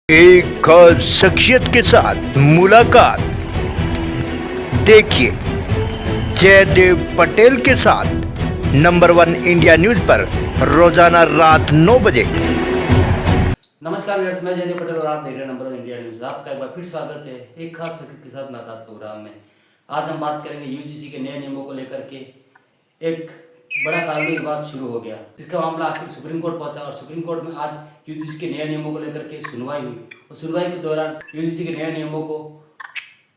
एक खास शख्सियत के साथ मुलाकात। देखिए जयदेव पटेल के साथ नंबर 1 इंडिया न्यूज पर रोजाना रात 9 बजे। नमस्कार व्यूअर्स, मैं जयदेव पटेल और आप देख रहे हैं नंबर 1 इंडिया न्यूज। आपका एक बार फिर स्वागत है एक खास शख्सियत के साथ मुलाकात प्रोग्राम में। आज हम बात करेंगे यूजीसी के नए नियमों को लेकर के। एक बड़ा कानूनी विवाद शुरू हो गया, जिसका मामला आखिर सुप्रीम कोर्ट पहुंचा और सुप्रीम कोर्ट में आज यूजीसी के नए नियमों को लेकर के सुनवाई हुई और सुनवाई के दौरान यूजीसी के नए नियमों को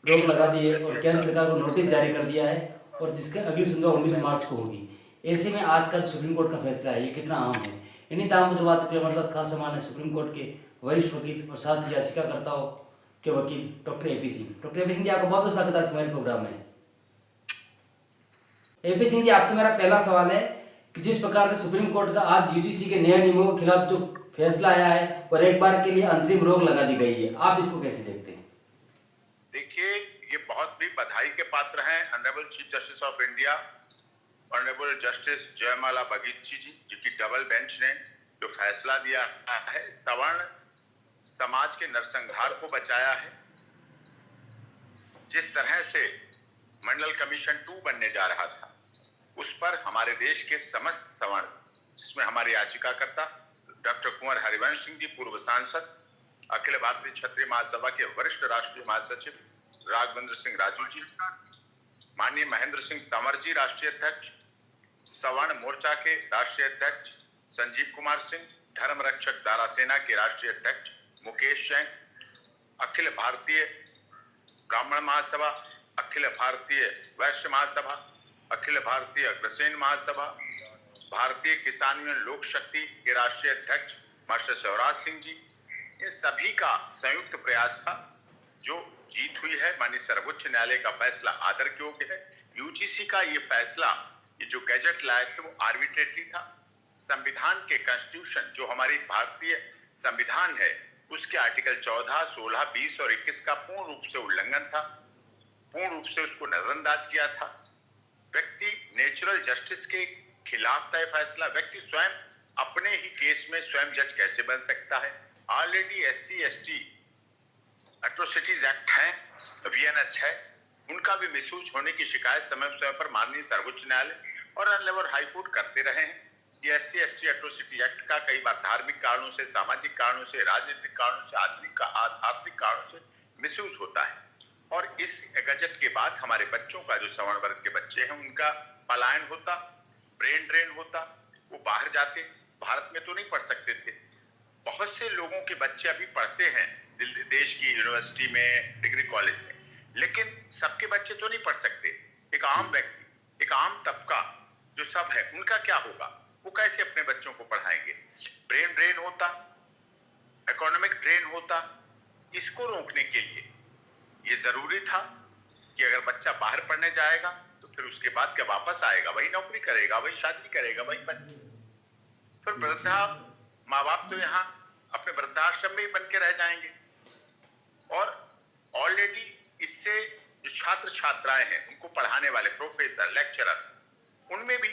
रोक लगा दी है और केंद्र सरकार को नोटिस जारी कर दिया है और जिसकी अगली सुनवाई 19 मार्च को होगी। ऐसे में आज का सुप्रीम कोर्ट का फैसला है, ये कितना अहम है, इन्हीं तमाम बातों के लिए हमारे साथ खास सामान है सुप्रीम कोर्ट के वरिष्ठ वकील और साथ याचिकाकर्ताओं के वकील doctor AP Singh. Doctor AP Singh ji, आपका बहुत बहुत स्वागत है आज हमारे प्रोग्राम में। एपी सिंह जी, आपसे मेरा पहला सवाल है कि जिस प्रकार से सुप्रीम कोर्ट का आज यूजीसी के नए नियमों के खिलाफ जो फैसला आया है और एक बार के लिए अंतरिम रोक लगा दी गई है, आप इसको कैसे देखते हैं? देखिए, ये बहुत भी बधाई के पात्र हैं honourable chief justice of India honourable justice जयमाला बगीची जी, जिनकी डबल बेंच ने जो फैसला दिया है, सवर्ण समाज के नरसंहार को बचाया है। जिस तरह से मंडल कमीशन 2 बनने जा रहा था, उस पर हमारे देश के समस्त सवर्ण, जिसमें हमारे याचिकाकर्ता डॉक्टर कुंवर हरिवंश सिंह जी, पूर्व सांसद, अखिल भारतीय क्षत्रिय महासभा के वरिष्ठ राष्ट्रीय महासचिव राघवेंद्र सिंह राजू जी, माननीय महेंद्र सिंह तंवर जी राष्ट्रीय अध्यक्ष, सवर्ण मोर्चा के राष्ट्रीय अध्यक्ष संजीव कुमार सिंह, धर्म रक्षक दारा सेना के राष्ट्रीय अध्यक्ष मुकेश जैन, अखिल भारतीय ब्राह्मण महासभा, अखिल भारतीय वैश्य महासभा, अखिल भारतीय अग्रसेन महासभा, भारतीय किसान यूनियन लोक शक्ति के राष्ट्रीय अध्यक्ष मास्टर शिवराज सिंह जी, इन सभी का संयुक्त प्रयास था जो जीत हुई है। माननीय सर्वोच्च न्यायालय का फैसला आदर के योग्य है। यूजीसी का ये फैसला, ये जो गैजेट लाए थे, वो आर्बिट्रेटरी था। संविधान के कॉन्स्टिट्यूशन, जो हमारी भारतीय संविधान है, उसके आर्टिकल 14, 16, 20 और 21 का पूर्ण रूप से उल्लंघन था, पूर्ण रूप से उसको नजरअंदाज किया था। व्यक्ति नेचुरल जस्टिस के खिलाफ था फैसला। व्यक्ति स्वयं अपने ही केस में स्वयं जज कैसे बन सकता है? Already SC ST atrocities act है, VNS है, उनका भी मिसयूज होने की शिकायत समय समय पर माननीय सर्वोच्च न्यायालय और अन्य हाई कोर्ट करते रहे हैं। ये SC ST एट्रोसिटी एक्ट का कई बार धार्मिक कारणों से, सामाजिक कारणों से, राजनीतिक कारणों से, आध्यात्मिक कारणों से मिसयूज होता है। और इस गजट के बाद हमारे बच्चों का, जो सवर्ण वर्ग के बच्चे हैं, उनका पलायन होता, ब्रेन ड्रेन होता, वो बाहर जाते। भारत में तो नहीं पढ़ सकते थे, बहुत से लोगों के बच्चे अभी पढ़ते हैं दिल्ली देश की यूनिवर्सिटी में, डिग्री कॉलेज में, लेकिन सबके बच्चे तो नहीं पढ़ सकते। एक आम व्यक्ति, एक आम तबका जो सब है, उनका क्या होगा? वो कैसे अपने बच्चों को पढ़ाएंगे? ब्रेन ड्रेन होता, इकोनॉमिक ड्रेन होता। इसको रोकने के लिए ये जरूरी था कि अगर बच्चा बाहर पढ़ने जाएगा तो फिर उसके बाद क्या वापस आएगा? वही नौकरी करेगा, वही शादी करेगा, वही फिर वृद्धा माँ बाप तो यहाँ अपने वृद्धाश्रम में ही बन के रह जाएंगे। और ऑलरेडी इससे जो छात्र छात्राएं हैं, उनको पढ़ाने वाले प्रोफेसर, लेक्चरर, उनमें भी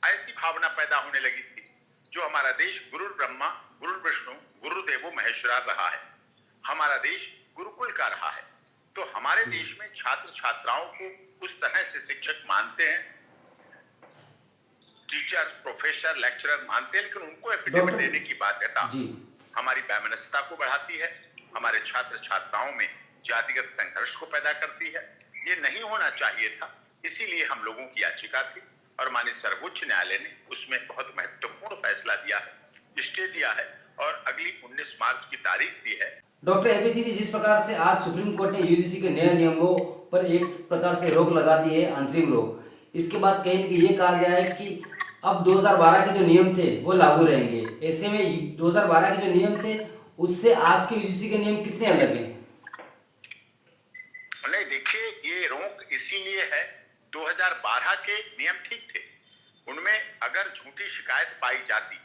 ऐसी भावना पैदा होने लगी थी जो हमारा देश गुरु ब्रह्मा, गुरु विष्णु, गुरुदेवो महेश्वरा रहा है, हमारा देश गुरुकुल का रहा है। तो हमारे देश में छात्र छात्राओं को उस तरह से शिक्षक मानते हैं, टीचर, प्रोफेसर, लेक्चरर मानते हैं, लेकिन उनको एफिडेविट देने की बाध्यता हमारी वैमनस्यता को बढ़ाती है, हमारे छात्र छात्राओं में जातिगत संघर्ष को पैदा करती है। ये नहीं होना चाहिए था, इसीलिए हम लोगों की याचिका थी और माननीय सर्वोच्च न्यायालय ने उसमें बहुत महत्वपूर्ण फैसला दिया है, स्टे दिया है और अगली 19 मार्च की तारीख दी है। डॉक्टर एपी सिंह जी, जिस प्रकार से आज सुप्रीम कोर्ट ने यूजीसी के नए नियमों पर एक प्रकार से रोक लगा दी है, अंतरिम रोक, इसके बाद कहीं ना कहीं ये कहा गया है कि अब 2012 के जो नियम थे वो लागू रहेंगे। ऐसे में 2012 के जो नियम थे उससे आज के यूजीसी के नियम कितने अलग हैं? नहीं, देखिए, ये रोक इसीलिए है, 2012 के नियम ठीक थे, उनमें अगर झूठी शिकायत पाई जाती,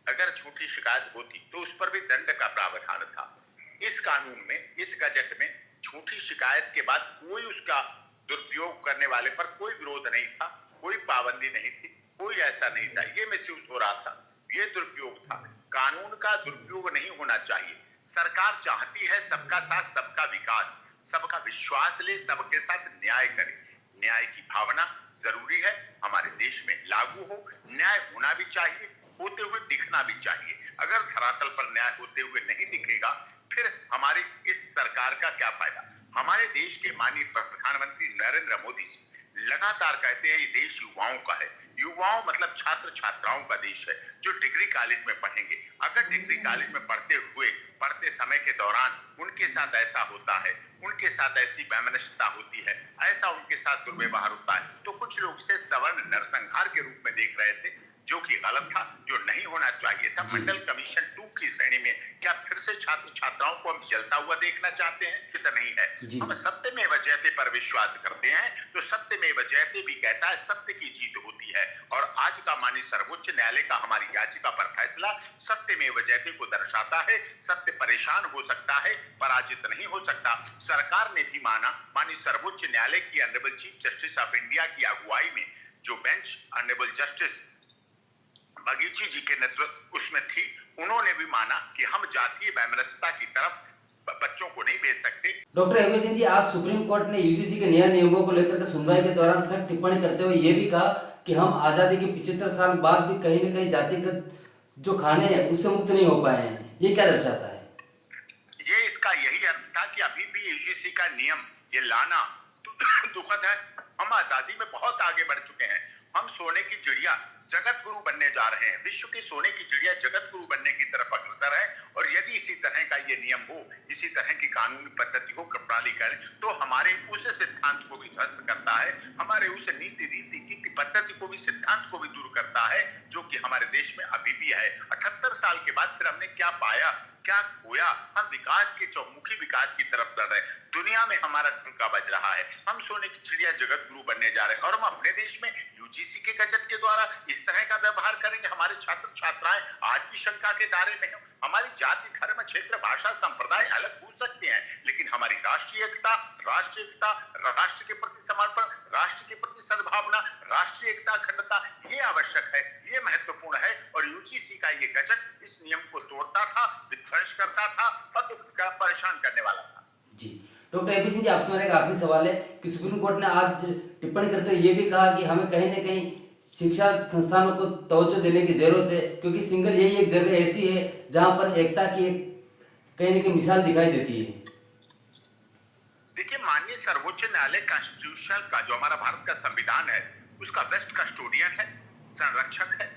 अगर झूठी शिकायत होती तो उस पर भी दंड का प्रावधान था। इस कानून में, इस गजट में झूठी शिकायत के बाद कोई उसका दुरुपयोग करने वाले पर कोई विरोध नहीं था, कोई पाबंदी नहीं थी, कोई ऐसा नहीं था। ये मिसयूज हो रहा था, ये दुरुपयोग था। कानून का दुरुपयोग नहीं होना चाहिए। सरकार चाहती है सबका साथ, सबका विकास, सबका विश्वास ले, सबके साथ न्याय करे। न्याय की भावना जरूरी है, हमारे देश में लागू हो। न्याय होना भी चाहिए, होते हुए दिखना भी चाहिए। अगर धरातल पर न्याय होते हुए नहीं दिखेगा, फिर हमारी इस सरकार का क्या फायदा। हमारे देश के माननीय प्रधानमंत्री नरेंद्र मोदी जी लगातार कहते हैं ये देश युवाओं का है। युवाओं मतलब छात्र छात्राओं का देश है जो डिग्री कॉलेज में पढ़ेंगे। अगर डिग्री कॉलेज में पढ़ते समय के दौरान उनके साथ ऐसा होता है, उनके साथ ऐसी वैमनस्यता होती है, ऐसा उनके साथ दुर्व्यवहार होता है, तो कुछ लोग इसे सवर्ण नरसंहार के रूप में देख रहे थे, जो कि गलत था, जो नहीं होना चाहिए था। मंडल कमीशन 2 की श्रेणी में क्या फिर से छात्र छात्राओं को हम जलता हुआ देखना चाहते हैं? तो नहीं है। हम सत्यमेव जयते पर विश्वास करते हैं, तो सत्यमेव जयते भी कहता है सत्य की जीत होती है। और आज का माननीय सर्वोच्च न्यायालय का हमारी याचिका पर फैसला सत्यमेव जयते को दर्शाता है। सत्य परेशान हो सकता है, पराजित नहीं हो सकता। सरकार ने भी माना, माननीय सर्वोच्च न्यायालय की honourable chief justice of India की अगुवाई में जो बेंच ऑनरेबल जस्टिस बगीची जी के नेतृत्व उसमें थी, उन्होंने भी माना कि हम जातीय वैमनस्यता की तरफ बच्चों को नहीं भेज सकते। डॉक्टर एवी सिंह जी, आज सुप्रीम कोर्ट ने यूजीसी के नए नियमों को लेकर के सुनवाई के दौरान सख्त टिप्पणी करते हुए ये भी कहा कि हम आजादी के 75 साल बाद भी कहीं न कहीं जातिगत जो खाने हैं उससे मुक्त नहीं हो पाए हैं। ये क्या दर्शाता है? ये इसका यही अर्थ था कि अभी भी यूजीसी का नियम ये लाना दुखद है। हम आजादी में बहुत आगे बढ़ चुके हैं। हम सोने की चिड़िया जगत गुरु बनने जा रहे हैं। विश्व की सोने की चिड़िया जगत गुरु बनने की तरफ अग्रसर है। और यदि इसी तरह का ये नियम हो, इसी तरह की कानूनी पद्धति हो, प्रणाली करें, तो हमारे उस सिद्धांत को भी ध्वस्त करता है, हमारे उस नीति रीति की पद्धति को भी, सिद्धांत को भी दूर करता है, जो कि हमारे देश में अभी भी है। 78 साल के बाद फिर हमने क्या पाया, क्या खोया? हम विकास के चौमुखी विकास की तरफ बढ़ रहे हैं। दुनिया में हमारा डंका बज रहा है। हम सोने की चिड़िया जगत गुरु बनने जा रहे हैं और हम अपने देश में यूजीसी के गजट के द्वारा इस तरह का व्यवहार करेंगे। हमारे छात्र छात्राएं आज भी शंका के दायरे में हैं। हमारी जाति, धर्म, क्षेत्र, भाषा, संप्रदाय अलग हो सकते हैं, लेकिन हमारी राष्ट्रीय एकता, राष्ट्र के प्रति समर्पण, राष्ट्र के प्रति सद्भावना, राष्ट्रीय एकता, अखंडता, ये आवश्यक है, ये महत्वपूर्ण है। और यूजीसी का ये गजट इस नियम को तोड़ता था, विध्वंस करता था और परेशान करने वाला था। जी, डॉक्टर एपी सिंह जी, आपसे मेरा एक आखिरी सवाल है कि सुप्रीम कोर्ट ने आज टिप्पणी करते हुए ये भी कहा कि हमें कहीं न कहीं शिक्षा संस्थानों को तवज्जो देने की जरूरत है, क्योंकि सिंगल यही एक जगह ऐसी है जहां पर एकता की एक कहीं न कहीं मिसाल दिखाई देती है। देखिए, माननीय सर्वोच्च न्यायालय कॉन्स्टिट्यूशनल का, जो हमारा भारत का संविधान है, उसका बेस्ट कस्टोडियन है, संरक्षक है।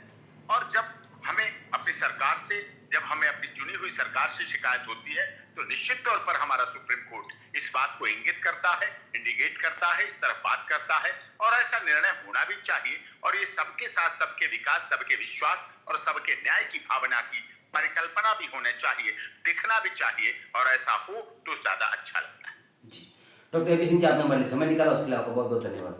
और जब हमें अपनी सरकार से, जब हमें अपनी चुनी हुई सरकार से शिकायत होती है, तो निश्चित तौर पर हमारा सुप्रीम कोर्ट इस बात को इंगित करता है, इंडिकेट करता है, इस तरफ बात करता है। और ऐसा निर्णय होना भी चाहिए। और ये सबके साथ सबके विकास, सबके विश्वास और सबके न्याय की भावना की परिकल्पना भी होनी चाहिए, दिखना भी चाहिए। और ऐसा हो तो ज्यादा अच्छा लगता है। जी, डॉक्टर एपी सिंह जी, आपने हमारे लिए समय निकाला, उसके लिए आपका बहुत बहुत धन्यवाद।